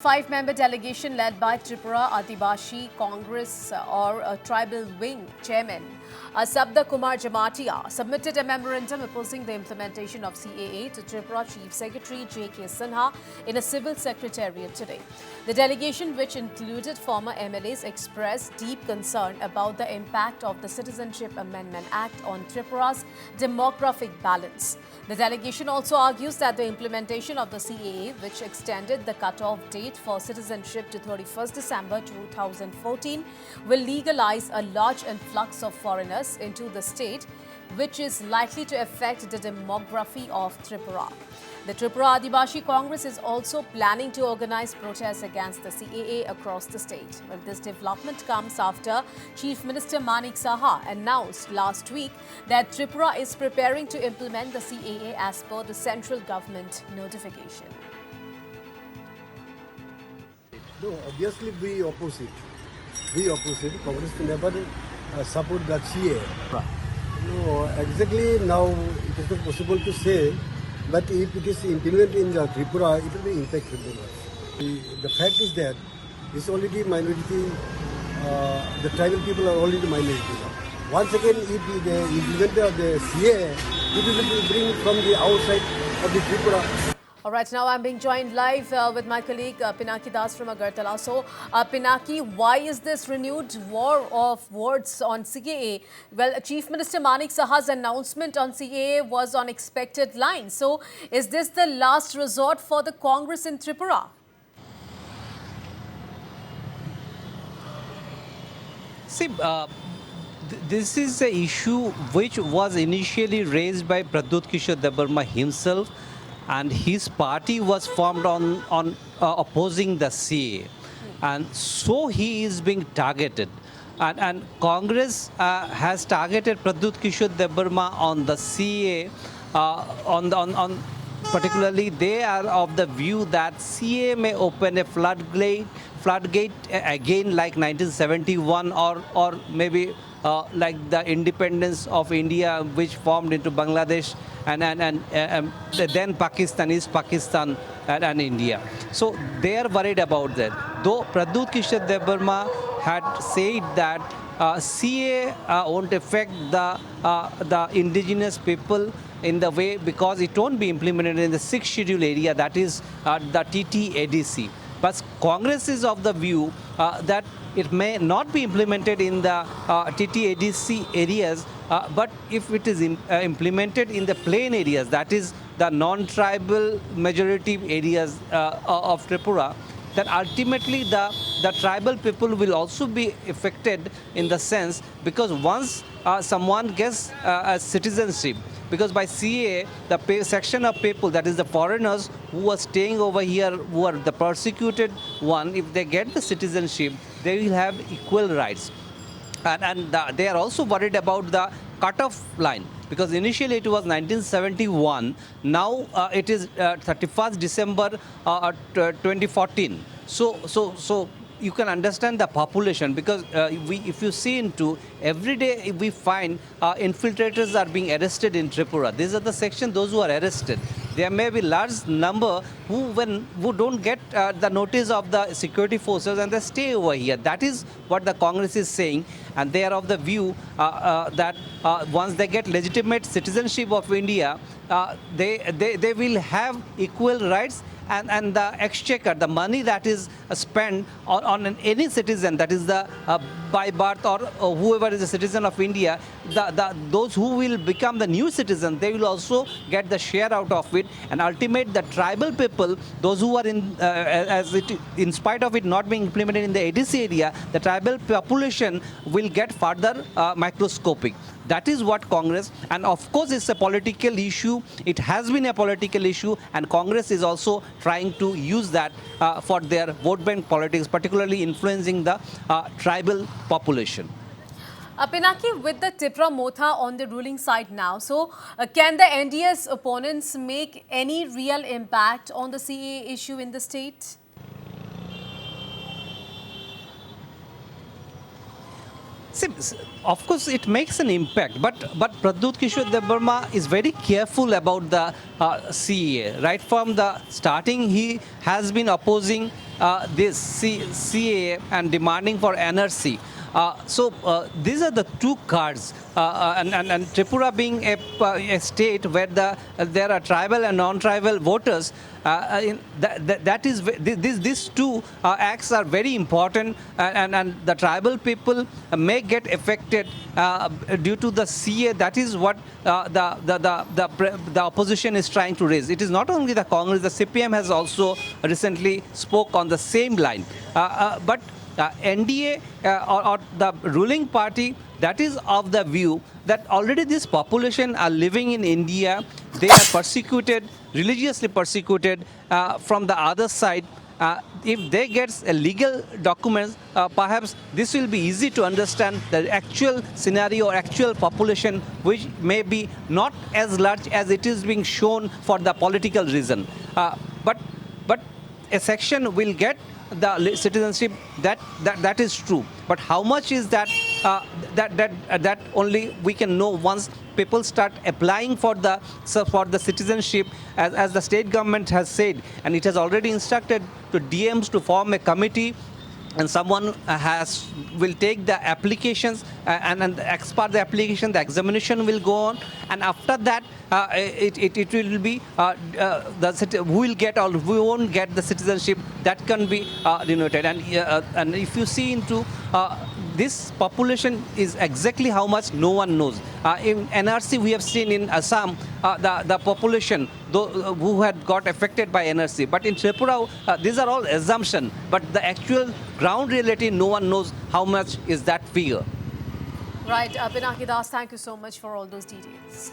Five-member delegation led by Tripura Adibashi Congress or Tribal Wing Chairman Sabda Kumar Jamatia submitted a memorandum opposing the implementation of CAA to Tripura Chief Secretary J.K. Sinha in a civil secretariat today. The delegation, which included former MLAs, expressed deep concern about the impact of the Citizenship Amendment Act on Tripura's demographic balance. The delegation also argues that the implementation of the CAA, which extended the cutoff date for citizenship to 31st December 2014, will legalize a large influx of foreigners into the state, which is likely to affect the demography of Tripura. The Tripura Adibashi Congress is also planning to organize protests against the CAA across the state. Well, this development comes after Chief Minister Manik Saha announced last week that Tripura is preparing to implement the CAA as per the central government notification. No, obviously we oppose it. Congress will never support the CAA. No, exactly now it is not possible to say. But if it is implemented in the Tripura, it will be impact Tripura. The fact is that it's already minority, the tribal people are already minority now. Once again, if they implement the CA, it will bring from the outside of the Tripura. All right, now I'm being joined live with my colleague Pinaki Das from Agartala. So, Pinaki, why is this renewed war of words on CAA? Well, Chief Minister Manik Saha's announcement on CAA was on expected lines. So, is this the last resort for the Congress in Tripura? See, this is an issue which was initially raised by Pradyut Kishore Debarma himself, and his party was formed on opposing the CAA, and so he is being targeted, and Congress has targeted Pradyut Kishore Debarma on the CAA, on particularly they are of the view that CAA may open a floodgate again like 1971 or maybe like the independence of India, which formed into Bangladesh and then Pakistan, East Pakistan and India. So they are worried about that. Though Pradyut Kishore Debarma had said that CA won't affect the indigenous people in the way, because it won't be implemented in the 6th schedule area, that is the TTADC. But Congress is of the view that it may not be implemented in the TTADC areas, but if it is implemented in the plain areas, that is the non-tribal majority areas of Tripura, that ultimately the tribal people will also be affected in the sense, because once someone gets a citizenship, because by CA, the section of people, that is the foreigners who are staying over here, who are the persecuted one, if they get the citizenship, they will have equal rights. And they are also worried about the cutoff line, because initially it was 1971, now it is 31st December 2014. So you can understand the population, because if you see into every day we find infiltrators are being arrested in Tripura. These are the section, those who are arrested. There may be large number who don't get the notice of the security forces and they stay over here. That is what the Congress is saying, and they are of the view that once they get legitimate citizenship of India, they will have equal rights. And the exchequer, the money that is spent on any citizen, that is the by birth or whoever is a citizen of India, those who will become the new citizen, they will also get the share out of it. And ultimately, the tribal people, those who are in spite of it not being implemented in the ADC area, the tribal population will get further microscopic. That is what Congress, and of course it's a political issue. It has been a political issue, and Congress is also trying to use that for their vote bank politics, particularly influencing the tribal population. Pinaki, with the Tripura Motha on the ruling side now, so can the NDS opponents make any real impact on the CAA issue in the state? See, of course, it makes an impact, but Pradyut Kishore Debarma is very careful about the CAA. Right from the starting, he has been opposing this CAA and demanding for NRC. These are the two cards, and Tripura being a state where there are tribal and non-tribal voters, these two acts are very important, and the tribal people may get affected due to the CA. That is what the opposition is trying to raise. It is not only the Congress; the CPM has also recently spoke on the same line, but. NDA or the ruling party, that is of the view that already this population are living in India. They are persecuted, religiously persecuted from the other side. If they get a legal documents, perhaps this will be easy to understand the actual scenario or actual population, which may be not as large as it is being shown for the political reason. But a section will get the citizenship, that is true, but how much is that? That only we can know once people start applying for the citizenship, as the state government has said, and it has already instructed to DMs to form a committee, and someone will take the applications, and as per the application, the examination will go on, and after that, it will be who will get or who won't get the citizenship, that can be denoted. And if you see into this population is exactly how much no one knows. In NRC, we have seen in Assam the population who had got affected by NRC. But in Tripura, these are all assumptions. But the actual ground reality, no one knows how much is that figure. Right, Pinaki Das, thank you so much for all those details.